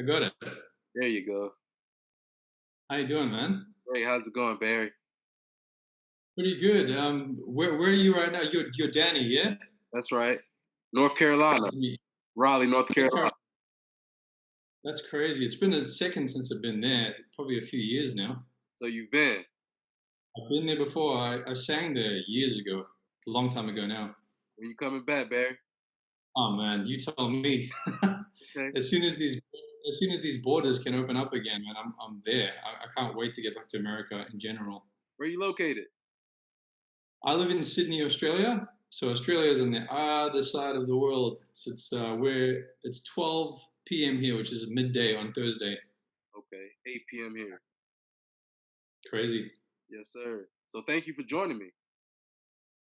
I got it. There you go. How you doing, man? Hey, how's it going, Barry? Pretty good. Where are you right now? You're Danny, yeah? That's right. North Carolina, Nice to meet you. Raleigh, North North Carolina. Carolina. That's crazy. It's been a second since I've been there. Probably a few years now. So you've been. I've been there before. I sang there years ago, a long time ago now. When you coming back, Barry? Oh man, you tell me. Okay. as soon as these borders can open up again, man, I'm there. I can't wait to get back to America in general. Where you located? I live in Sydney, Australia. So Australia is on the other side of the world. Where it's 12 p.m. here, which is midday on Thursday. Okay, 8 p.m. here. Crazy. Yes, sir. So thank you for joining me.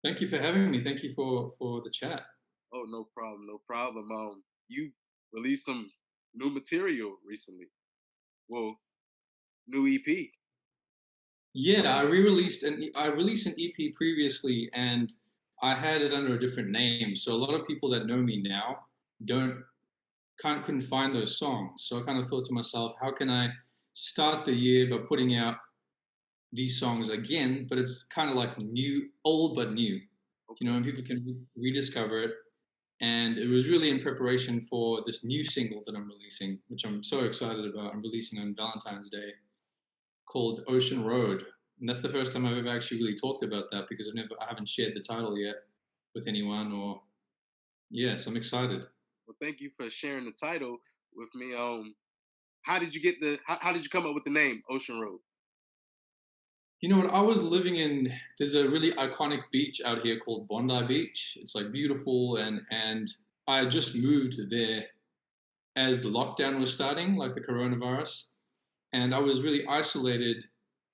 Thank you for having me. Thank you for the chat. Oh, no problem, no problem. You released some new material recently. Well, new EP. Yeah, I released an EP previously, and I had it under a different name. So a lot of people that know me now don't can't couldn't find those songs. So I kind of thought to myself, how can I start the year by putting out these songs again, but it's kind of like new, old but new, Okay. and people can rediscover it. And it was really in preparation for this new single that I'm releasing, which I'm so excited about. I'm releasing on Valentine's Day, called Ocean Road. And that's the first time I've ever actually really talked about that because I haven't shared the title yet with anyone or, yeah, so I'm excited. Well, thank you for sharing the title with me. How did you get how did you come up with the name Ocean Road? You know what? I was living in. There's a really iconic beach out here called Bondi Beach. It's like beautiful, and I just moved there as the lockdown was starting, like the coronavirus, and I was really isolated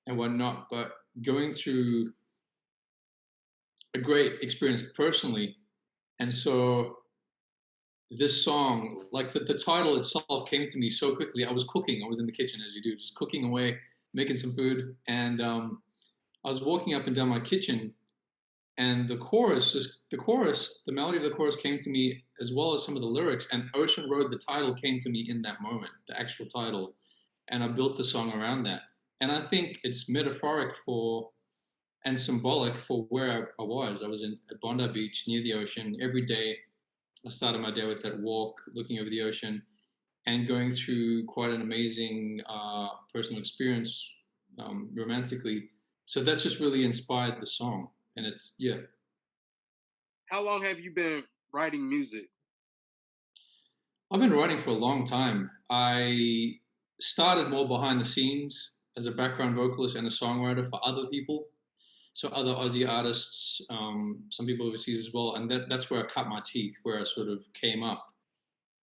and whatnot. But going through a great experience personally, and so this song, like the title itself, came to me so quickly. I was cooking. I was in the kitchen as you do, just cooking away, making some food, and I was walking up and down my kitchen, and the melody of the chorus came to me as well as some of the lyrics. And Ocean Road, the title, came to me in that moment, the actual title, and I built the song around that. And I think it's metaphoric for and symbolic for where I was. I was at Bondi Beach near the ocean every day. I started my day with that walk, looking over the ocean, and going through quite an amazing personal experience romantically. So that just really inspired the song. And it's, yeah, How long have you been writing music? I've been writing for a long time. I started more behind the scenes as a background vocalist and a songwriter for other people. So other Aussie artists, some people overseas as well. And that's where I cut my teeth, where I sort of came up.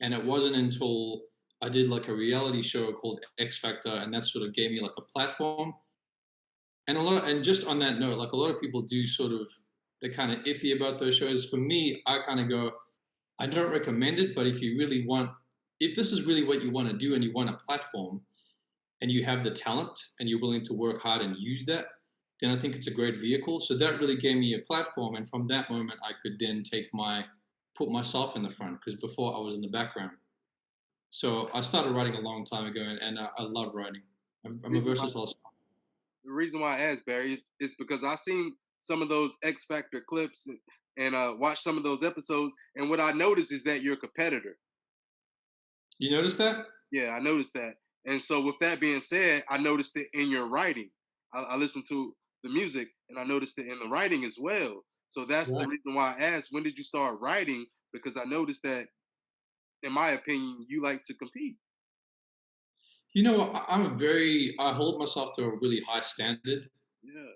And it wasn't until I did like a reality show called X Factor, and that sort of gave me like a platform. And just on that note, like a lot of people do sort of, they're kind of iffy about those shows. For me, I kind of go, I don't recommend it, but if this is really what you want to do and you want a platform and you have the talent and you're willing to work hard and use that, then I think it's a great vehicle. So that really gave me a platform. And from that moment, I could then put myself in the front because before I was in the background. So I started writing a long time ago, and I love writing. The I'm a reason why, versatile. the reason why I asked Barry is because I seen some of those X Factor clips and watched some of those episodes, and what I noticed is that you're a competitor. You notice that? Yeah, I noticed that. And so, with that being said, I noticed it in your writing. I listened to the music and I noticed it in the writing as well. So, that's the Yeah. reason why I asked, when did you start writing? Because I noticed that, in my opinion, you like to compete. I hold myself to a really high standard, Yeah.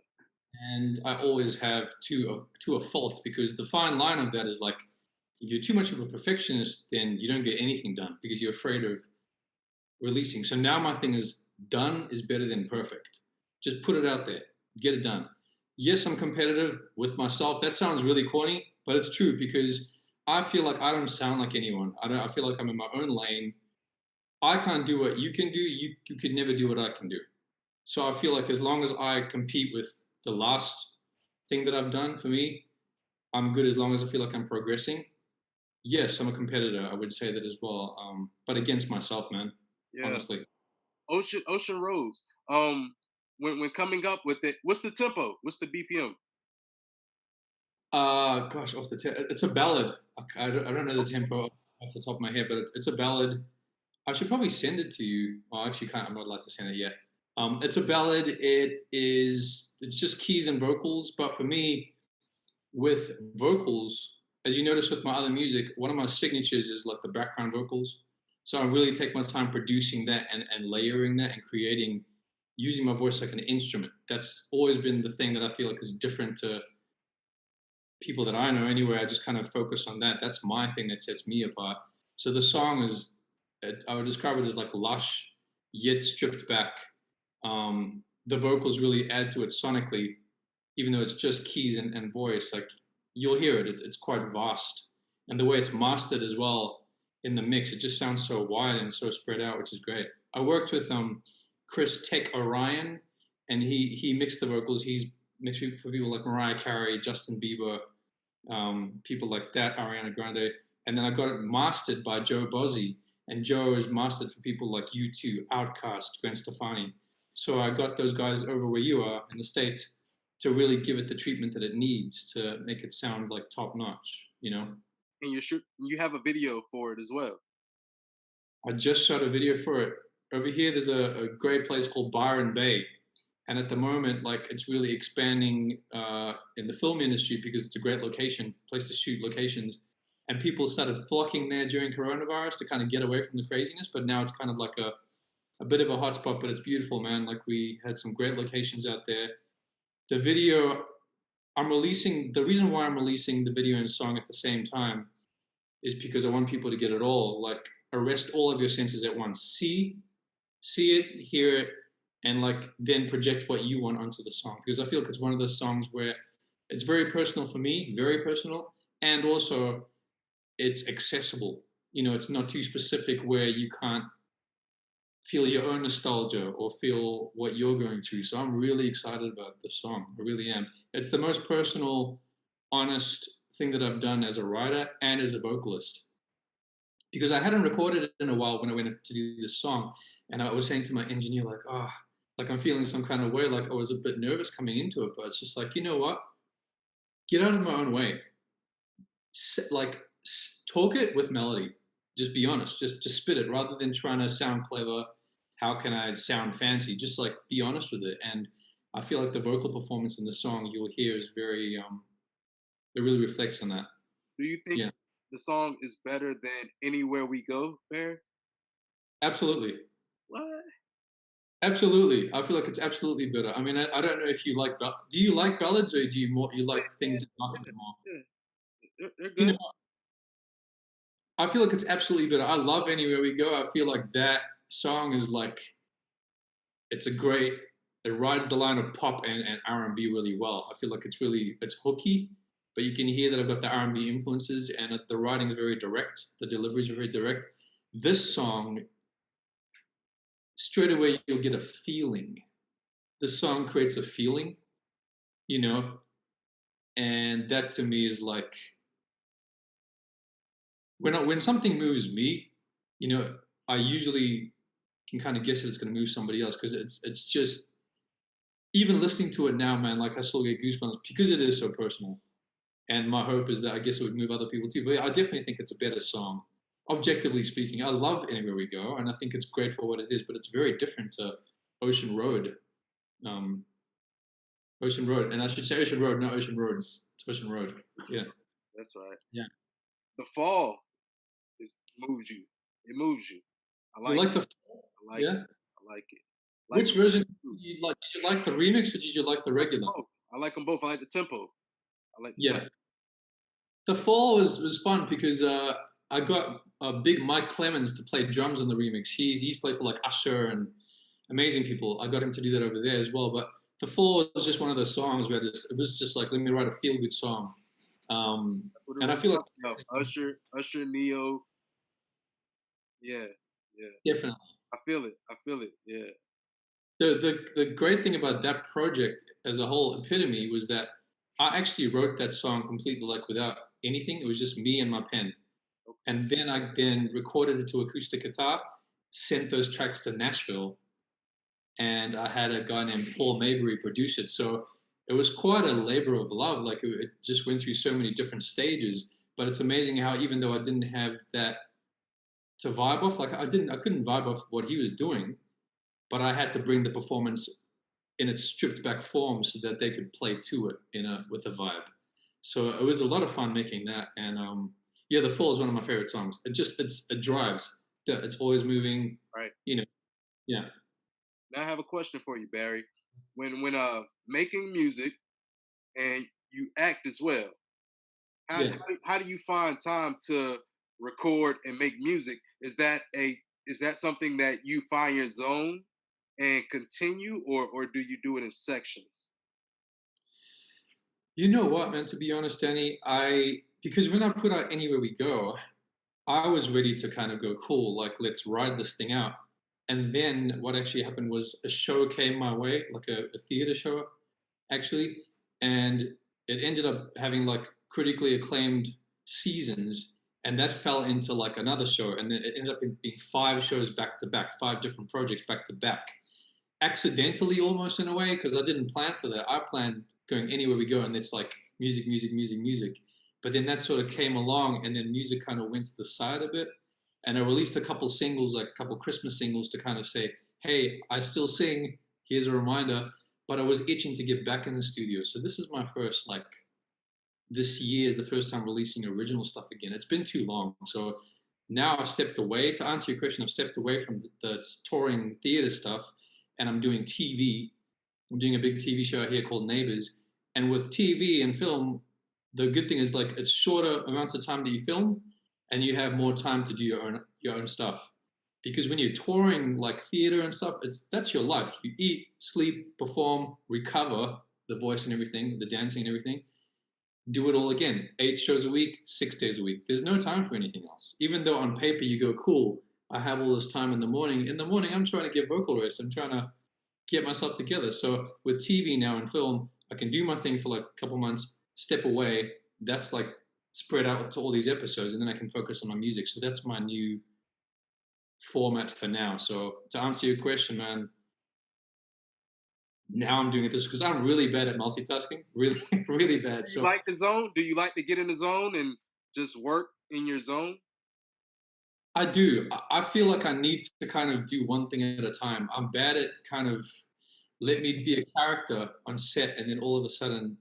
and I always have to a fault because the fine line of that is like, if you're too much of a perfectionist, then you don't get anything done because you're afraid of releasing. So now my thing is done is better than perfect. Just put it out there, get it done. Yes, I'm competitive with myself. That sounds really corny, but it's true because I feel like I don't sound like anyone. I feel like I'm in my own lane. I can't do what you can do. You could never do what I can do. So I feel like as long as I compete with the last thing that I've done for me, I'm good as long as I feel like I'm progressing. Yes, I'm a competitor. I would say that as well, but against myself, man. Yeah. honestly. Ocean Roads. When coming up with it, what's the tempo? What's the BPM? Gosh, it's a ballad. I don't know the tempo off the top of my head, but it's a ballad. I should probably send it to you. Well, actually, can't. I'm not allowed to send it yet. It's a ballad. It's just keys and vocals. But for me, with vocals, as you notice with my other music, one of my signatures is like the background vocals. So I really take my time producing that and layering that and creating, using my voice like an instrument. That's always been the thing that I feel like is different to people that I know anyway. I just kind of focus on that. That's my thing that sets me apart. So the song is, I would describe it as like lush, yet stripped back. The vocals really add to it sonically, even though it's just keys and voice. Like you'll hear it. It's quite vast, and the way it's mastered as well in the mix, it just sounds so wide and so spread out, which is great. I worked with Chris Tech Orion, and he mixed the vocals. He's mixed for people like Mariah Carey, Justin Bieber, people like that, Ariana Grande. And then I got it mastered by Joe Bozzi, and Joe is mastered for people like U2, Outkast, Gwen Stefani. So I got those guys over where you are in the States to really give it the treatment that it needs to make it sound like top notch, you know? And you have a video for it as well. I just shot a video for it. Over here, there's a great place called Byron Bay. And at the moment, like it's really expanding in the film industry because it's a great location, place to shoot locations. And people started flocking there during coronavirus to kind of get away from the craziness. But now it's kind of like a bit of a hotspot, but it's beautiful, man. Like we had some great locations out there. The video the reason why I'm releasing the video and song at the same time is because I want people to get it all. Like arrest all of your senses at once. See it, hear it, and like then project what you want onto the song. Because I feel like it's one of those songs where it's very personal for me, very personal, and also it's accessible. You know, it's not too specific where you can't feel your own nostalgia or feel what you're going through. So I'm really excited about the song. I really am. It's the most personal, honest thing that I've done as a writer and as a vocalist. Because I hadn't recorded it in a while when I went to do this song. And I was saying to my engineer, like, like I'm feeling some kind of way, like I was a bit nervous coming into it, but it's just like, you know what? Get out of my own way. Like, talk it with melody. Just be honest. Just spit it rather than trying to sound clever. How can I sound fancy? Just like be honest with it. And I feel like the vocal performance in the song you'll hear is very, it really reflects on that. Do you think Yeah, the song is better than Anywhere We Go, Bear? absolutely. What? Absolutely. I feel like it's absolutely better. I mean, I don't know if you like, do you like ballads or do you Yeah, like things that knock a bit more? yeah, they're You good. know, I feel like it's absolutely better. I love Anywhere We Go. I feel like that song is like, it's a great, it rides the line of pop and R&B really well. I feel like it's hooky, but you can hear that I've got the R&B influences and the writing is very direct. The delivery is very direct. This song, straight away, you'll get a feeling. This song creates a feeling, you know, and that to me is like, when something moves me, you know, I usually can kind of guess that it's going to move somebody else because it's just even listening to it now, man. Like I still get goosebumps because it is so personal. And my hope is that I guess it would move other people too. But yeah, I definitely think it's a better song. Objectively speaking, I love Anywhere We Go, and I think it's great for what it is. But it's very different to Ocean Road. Um, Ocean Road, and I should say Ocean Road, not Ocean Roads. It's Ocean Road. Yeah, That's right. yeah. The Fall is moves you. It moves you. I You like like it. the I like it. yeah? I like it. I like Which the version too. did you like? Did you like the remix or did you like the I like them regular? both. I like them both. I like the tempo. I like the tempo. Yeah, the fall was fun because I got big Mike Clemens to play drums on the remix. He's played for like Usher and amazing people. I got him to do that over there as well. But the fall was just one of those songs where it was just like let me write a feel good song, That's what it and I was feel like about. Usher, Neo. Yeah, yeah. definitely I feel it. I feel it. Yeah. the great thing about that project as a whole epitome was that I actually wrote that song completely like without anything. It was just me and my pen. Okay. And then I then recorded it to acoustic guitar, sent those tracks to Nashville, and I had a guy named Paul Maybury produce it. So it was quite a labor of love. Like it just went through so many different stages. But it's amazing how even though I didn't have that to vibe off, like I couldn't vibe off what he was doing, but I had to bring the performance in its stripped back form so that they could play to it with a vibe. So it was a lot of fun making that, and yeah, The Fall is one of my favorite songs. It drives. It's always moving. Right. You know, yeah, Now I have a question for you, Barry. When making music and you act as well, how, yeah. how how do you find time to record and make music? Is that something that you find your zone and continue, or do you do it in sections? You know what, man? To be honest, Danny, I because when I put out Anywhere We Go, I was ready to kind of go cool, like let's ride this thing out. And then what actually happened was a show came my way, like a theater show actually, and it ended up having like critically acclaimed seasons, and that fell into like another show, and then it ended up being five shows back to back, five different projects back to back, accidentally almost in a way because I didn't plan for that. I planned going Anywhere We Go, and it's like music, music, music, music. But then that sort of came along, and then music kind of went to the side a bit. And I released a couple singles, like a couple Christmas singles, to kind of say, "Hey, I still sing. Here's a reminder." But I was itching to get back in the studio, so this is my first like this year is the first time releasing original stuff again. It's been too long, so now I've stepped away. To answer your question, I've stepped away from the touring theater stuff, and I'm doing TV. I'm doing a big TV show here called Neighbors, and with TV and film, the good thing is like it's shorter amounts of time that you film, and you have more time to do your own stuff. Because when you're touring like theater and stuff, that's your life. You eat, sleep, perform, recover the voice and everything, the dancing and everything, do it all again. 8 shows a week, 6 days a week. There's no time for anything else. Even though on paper you go, cool, I have all this time in the morning. In the morning, I'm trying to get vocal rest. I'm trying to get myself together. So with TV now and film, I can do my thing for like a couple months, step away. That's like spread out to all these episodes, and then I can focus on my music. So that's my new format for now. So to answer your question, man, now I'm doing it this because I'm really bad at multitasking, really, really bad. Do you So like the zone? Do you like to get in the zone and just work in your zone? I do. I feel like I need to kind of do one thing at a time. I'm bad at kind of let me be a character on set and then all of a sudden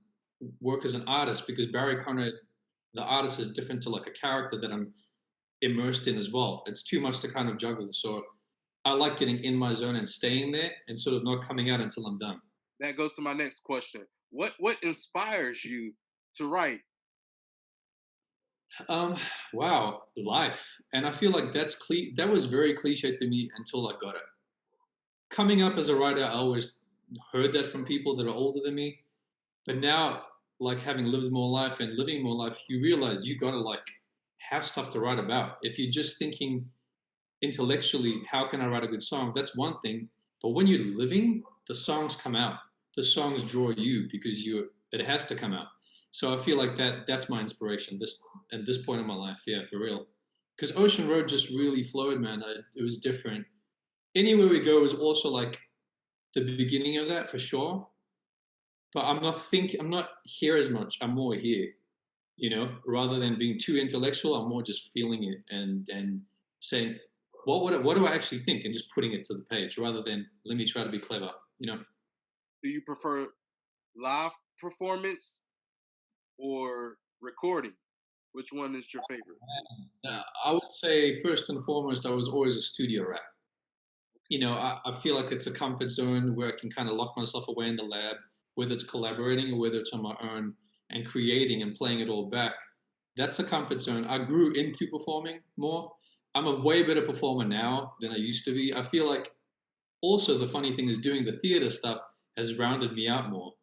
work as an artist because Barry Conrad, the artist, is different to like a character that I'm immersed in as well. It's too much to kind of juggle. So I like getting in my zone and staying there and sort of not coming out until I'm done. That goes to my next question. What inspires you to write? Um, wow, life. And I feel like that was very cliche to me until I got it. Coming up as a writer, I always heard that from people that are older than me. But now, like having lived more life and living more life, you realize you gotta like have stuff to write about. If you're just thinking intellectually, how can I write a good song? That's one thing. But when you're living, the songs come out. The songs draw you because it has to come out. So I feel like that's my inspiration this at this point in my life. Yeah, for real. Because Ocean Road just really flowed, man. It was different. Anywhere We Go was also like the beginning of that for sure. But I'm not here as much. I'm more here, rather than being too intellectual. I'm more just feeling it and saying, what do I actually think, and just putting it to the page rather than let me try to be clever. Do you prefer live performance or recording? Which one is your favorite? I would say first and foremost, I was always a studio rat. I feel like it's a comfort zone where I can kind of lock myself away in the lab, whether it's collaborating or whether it's on my own and creating and playing it all back. That's a comfort zone. I grew into performing more. I'm a way better performer now than I used to be. I feel like also the funny thing is doing the theater stuff has rounded me out more.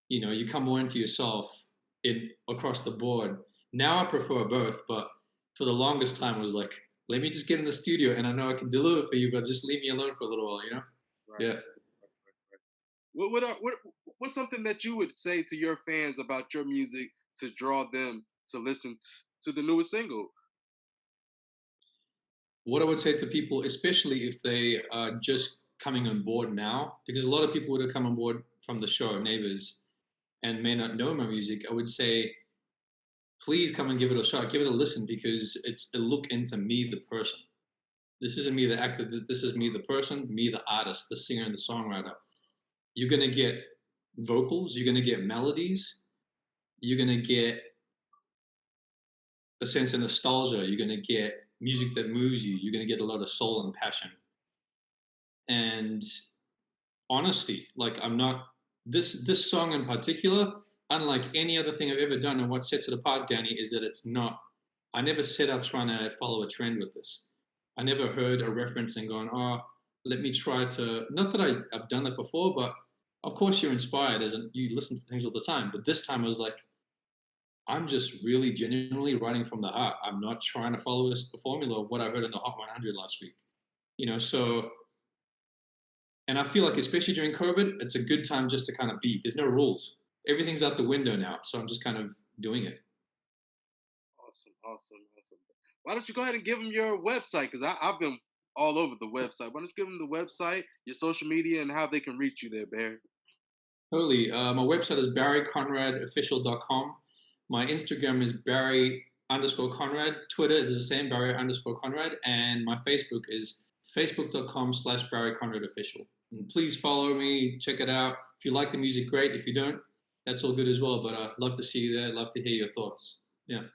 You come more into yourself in across the board. Now I prefer both, but for the longest time it was like, let me just get in the studio and I know I can deliver for you, but just leave me alone for a little while. Right. Yeah. What what's something that you would say to your fans about your music to draw them to listen to the newest single? what I would say to people, especially if they are just coming on board now, because a lot of people would have come on board from the show, Neighbors, and may not know my music, I would say, please come and give it a shot, give it a listen, because it's a look into me, the person. This isn't me, the actor. This is me, the person, me, the artist, the singer, and the songwriter. You're going to get vocals, you're going to get melodies, you're going to get a sense of nostalgia, you're going to get music that moves you, you're going to get a lot of soul and passion. And honesty. Like, I'm not, this song in particular, unlike any other thing I've ever done, and what sets it apart, Danny, is that it's not, I never set up trying to follow a trend with this. I never heard a reference and gone, oh, let me try to, not that I've done that before, but of course you're inspired as you listen to things all the time. But this time I was like, I'm just really genuinely writing from the heart. I'm not trying to follow the formula of what I heard in the Hot 100 last week. So, and I feel like especially during COVID, it's a good time just to kind of be. There's no rules. Everything's out the window now. So I'm just kind of doing it. Awesome, awesome, awesome. Why don't you go ahead and give them your website? Because I've been all over the website. Why don't you give them the website, your social media, and how they can reach you there, Barry? Totally. My website is barryconradofficial.com. My Instagram is Barry_Conrad. Twitter is the same, Barry_Conrad. And my Facebook is facebook.com/BarryConradOfficial. And please follow me, check it out. If you like the music, great. If you don't, that's all good as well. But I'd love to see you there. I'd love to hear your thoughts. Yeah.